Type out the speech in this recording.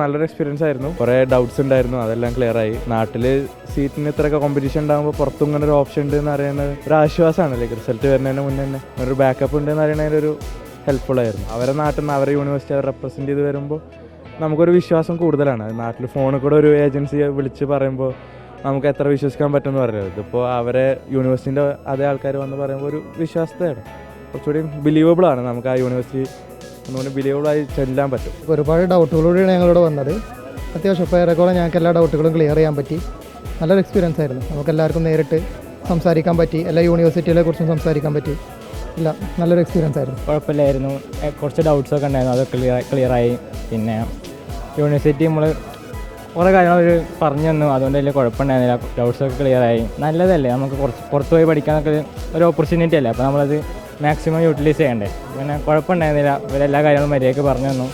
നല്ലൊരു എക്സ്പീരിയൻസ് ആയിരുന്നു. കുറേ ഡൗട്ട്സ് ഉണ്ടായിരുന്നു, അതെല്ലാം ക്ലിയർ ആയി. നാട്ടിൽ സീറ്റിന് ഇത്രയൊക്കെ കോമ്പറ്റീഷൻ ഉണ്ടാകുമ്പോൾ പുറത്തും ഇങ്ങനെ ഒരു ഓപ്ഷൻ ഉണ്ട് എന്ന് പറയുന്നത് ഒരു ആശ്വാസമാണ്. ലൈക്ക് റിസൾട്ട് വരുന്നതിന് മുന്നേ തന്നെ ഒരു ബാക്കപ്പ് ഉണ്ട് എന്ന് പറയുന്നതിനൊരു ഹെൽപ്ഫുൾ ആയിരുന്നു. അവരെ നാട്ടിൽ നിന്ന് അവരെ യൂണിവേഴ്സിറ്റി അവർ റെപ്രസെൻറ്റ് ചെയ്ത് വരുമ്പോൾ നമുക്കൊരു വിശ്വാസം കൂടുതലാണ്. നാട്ടിൽ ഫോണിൽ കൂടെ ഒരു ഏജൻസിയെ വിളിച്ച് പറയുമ്പോൾ നമുക്ക് എത്ര വിശ്വസിക്കാൻ പറ്റുമെന്ന് പറയുന്നത്. ഇതിപ്പോൾ അവരെ യൂണിവേഴ്സിറ്റിൻ്റെ അതേ ആൾക്കാർ വന്ന് പറയുമ്പോൾ ഒരു വിശ്വാസത്തെയാണ്, കുറച്ചുകൂടി ബിലീവബിളാണ്. നമുക്ക് ആ യൂണിവേഴ്സിറ്റി ഒന്നുകൂടി ബിലീവബിളായി ചെല്ലാൻ പറ്റും. ഒരുപാട് ഡൗട്ടുകളോടെയാണ് ഞങ്ങളിവിടെ വന്നത്. അത്യാവശ്യം ഇപ്പോൾ ഏറെക്കുറെ ഞങ്ങൾക്ക് എല്ലാ ഡൗട്ടുകളും ക്ലിയർ ചെയ്യാൻ പറ്റി. നല്ലൊരു എക്സ്പീരിയൻസ് ആയിരുന്നു. നമുക്ക് എല്ലാവർക്കും നേരിട്ട് സംസാരിക്കാൻ പറ്റി, എല്ലാ യൂണിവേഴ്സിറ്റികളെ കുറിച്ചും സംസാരിക്കാൻ പറ്റി. ഇല്ല, നല്ലൊരു എക്സ്പീരിയൻസ് ആയിരുന്നു. കുഴപ്പമില്ലായിരുന്നു. കുറച്ച് ഡൗട്ട്സൊക്കെ ഉണ്ടായിരുന്നു, അത് ക്ലിയറായി. പിന്നെ യൂണിവേഴ്സിറ്റി നമ്മൾ കുറേ കാര്യങ്ങൾ അവർ പറഞ്ഞു തന്നു, അതുകൊണ്ട് വലിയ കുഴപ്പമുണ്ടായിരുന്നില്ല. ഡൗട്ട്സൊക്കെ ക്ലിയറായി. നല്ലതല്ലേ, നമുക്ക് പുറത്ത് പോയി പഠിക്കാനൊക്കെ ഒരു ഓപ്പർച്യൂണിറ്റി അല്ലേ, അപ്പോൾ നമ്മളത് മാക്സിമം യൂട്ടിലൈസ് ചെയ്യണ്ടേ. പിന്നെ കുഴപ്പമുണ്ടായിരുന്നില്ല, ഇവരെല്ലാ കാര്യങ്ങളും മര്യാദയ്ക്ക് പറഞ്ഞു തന്നു.